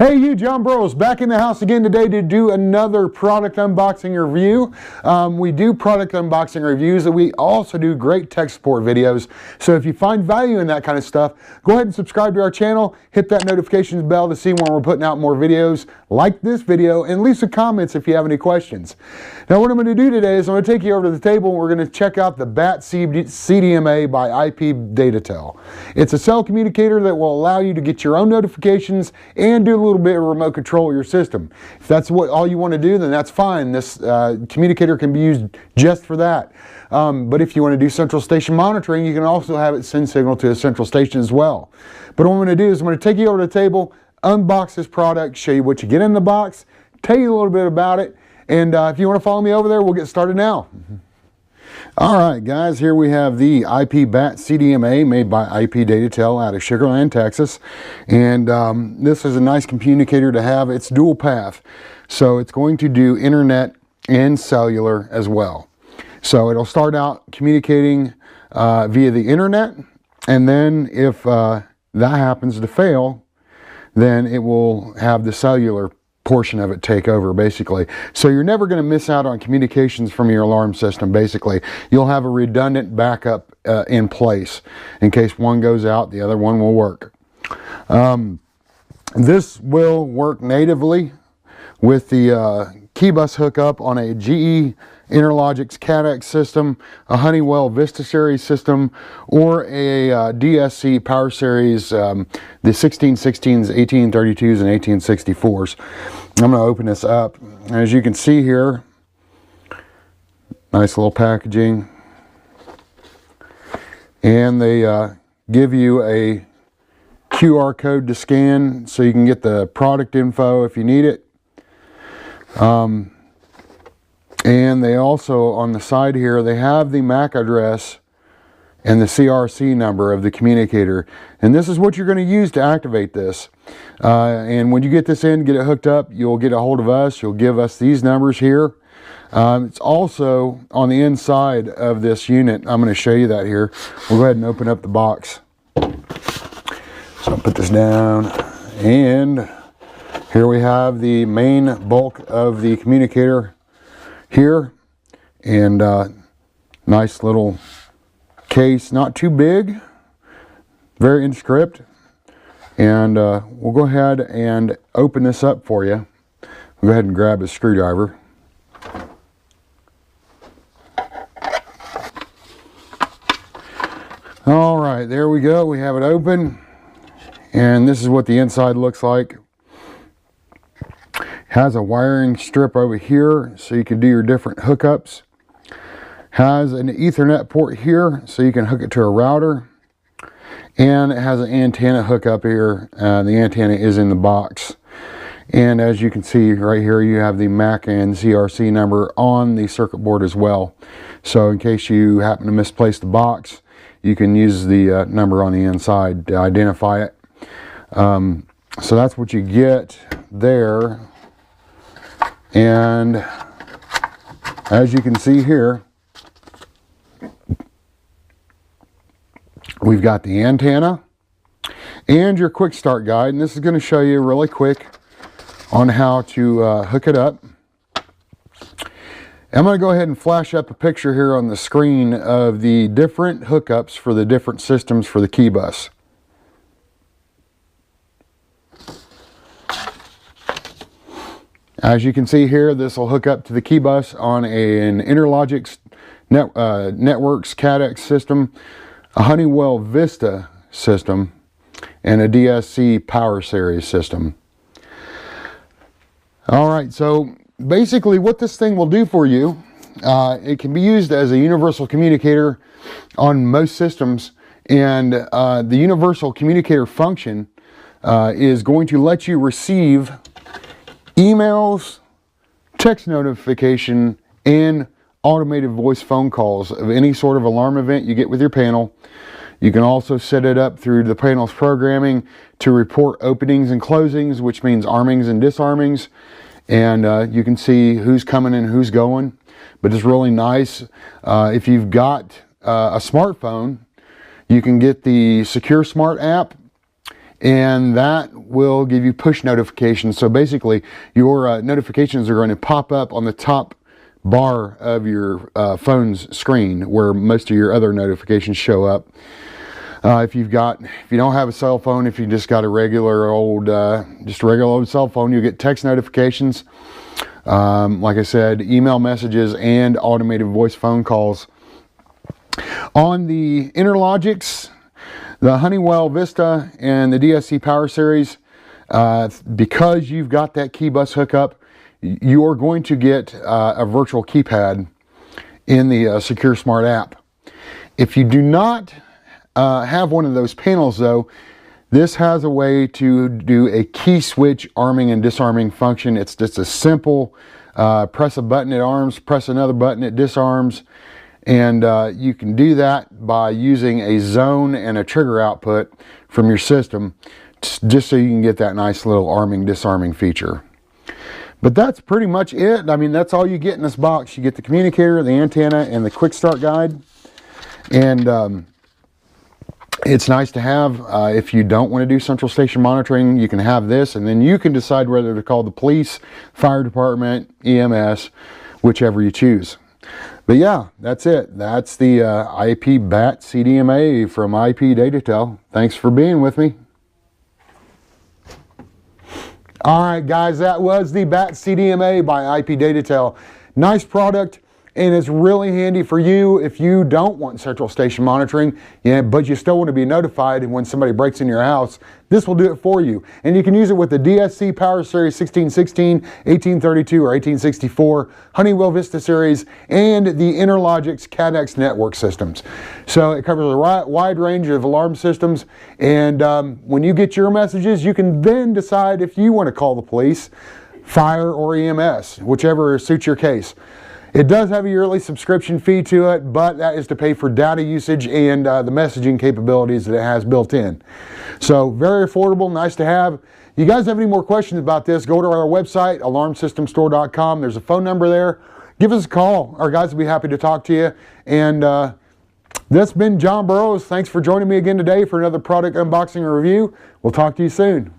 Hey you, John Burrows, back in the house again today to do another product unboxing review. We do product unboxing reviews, and we also do great tech support videos. So if you find value in that kind of stuff, go ahead and subscribe to our channel, hit that notifications bell to see when we're putting out more videos like this video, and leave some comments if you have any questions. Now what I'm going to do today is I'm going to take you over to the table and we're going to check out the BAT CDMA by IP Datatel. It's a cell communicator that will allow you to get your own notifications and do a little bit of remote control of your system. If that's all you want to do, then that's fine. This communicator can be used just for that. But if you want to do central station monitoring, you can also have it send signal to a central station as well. But what I'm going to do is I'm going to take you over to the table, unbox this product, show you what you get in the box, tell you a little bit about it, and if you want to follow me over there, we'll get started now. All right, guys, here we have the IP BAT CDMA made by IP Datatel out of Sugar Land, Texas. And this is a nice communicator to have. It's dual path, so it's going to do internet and cellular as well. So it'll start out communicating via the internet, and then if that happens to fail, then it will have the cellular portion of it take over, basically. So you're never going to miss out on communications from your alarm system. Basically, you'll have a redundant backup in place. In case one goes out, the other one will work. This will work natively with the key bus hookup on a GE Interlogix CADX system, a Honeywell Vista Series system, or a DSC Power Series, the 1616s, 1832s, and 1864s. I'm going to open this up. As you can see here, nice little packaging. And they give you a QR code to scan so you can get the product info if you need it. And they also, on the side here, they have the MAC address and the CRC number of the communicator. And this is what you're going to use to activate this. And when you get this in, get it hooked up, you'll get a hold of us. You'll give us these numbers here. It's also on the inside of this unit. I'm going to show you that here. We'll go ahead and open up the box. So I'll put this down. And here we have the main bulk of the communicator here, and nice little case, not too big, very inscript. And we'll go ahead and open this up for you. We'll go ahead and grab a screwdriver. All right, there we go. We have it open, and this is what the inside looks like. Has a wiring strip over here so you can do your different hookups. Has an Ethernet port here so you can hook it to a router. And it has an antenna hookup here. The antenna is in the box. And as you can see right here, you have the MAC and CRC number on the circuit board as well. So in case you happen to misplace the box, you can use the number on the inside to identify it. So that's what you get there. And as you can see here, we've got the antenna and your quick start guide, and this is going to show you really quick on how to hook it up. I'm going to go ahead and flash up a picture here on the screen of the different hookups for the different systems for the key bus. As you can see here, this will hook up to the key bus on an Interlogix Networks CADX system, a Honeywell Vista system, and a DSC Power Series system. All right, so basically what this thing will do for you, it can be used as a universal communicator on most systems, and the universal communicator function is going to let you receive emails, text notification, and automated voice phone calls of any sort of alarm event you get with your panel. You can also set it up through the panel's programming to report openings and closings, which means armings and disarmings. And you can see who's coming and who's going. But it's really nice. If you've got a smartphone, you can get the Secure Smart app and that will give you push notifications. So basically your notifications are going to pop up on the top bar of your phone's screen where most of your other notifications show up. If you don't have a cell phone, if you just got a regular old cell phone, you'll get text notifications. Like I said, email messages and automated voice phone calls. On the Interlogics, the Honeywell Vista and the DSC Power Series, because you've got that key bus hookup, you're going to get a virtual keypad in the Secure Smart app. If you do not have one of those panels though, this has a way to do a key switch arming and disarming function. It's just a simple press a button, it arms, press another button, it disarms. And you can do that by using a zone and a trigger output from your system, just so you can get that nice little arming disarming feature. But that's pretty much it. I mean, that's all you get in this box. You get the communicator, the antenna, and the quick start guide. And it's nice to have. If you don't want to do central station monitoring, you can have this, and then you can decide whether to call the police, fire department, EMS, whichever you choose. But yeah, that's it. That's the IP BAT CDMA from IP Datatel. Thanks for being with me. All right, guys, that was the BAT CDMA by IP Datatel. Nice product, and it's really handy for you if you don't want central station monitoring, but you still want to be notified when somebody breaks in your house. This will do it for you. And you can use it with the DSC Power Series 1616, 1832, or 1864, Honeywell Vista Series, and the Interlogics CADX network systems. So it covers a wide range of alarm systems, and when you get your messages, you can then decide if you want to call the police, fire, or EMS, whichever suits your case. It does have a yearly subscription fee to it, but that is to pay for data usage and the messaging capabilities that it has built in. So very affordable, nice to have. You guys have any more questions about this, go to our website, alarmsystemstore.com. There's a phone number there. Give us a call. Our guys will be happy to talk to you. And that's been John Burrows. Thanks for joining me again today for another product unboxing and review. We'll talk to you soon.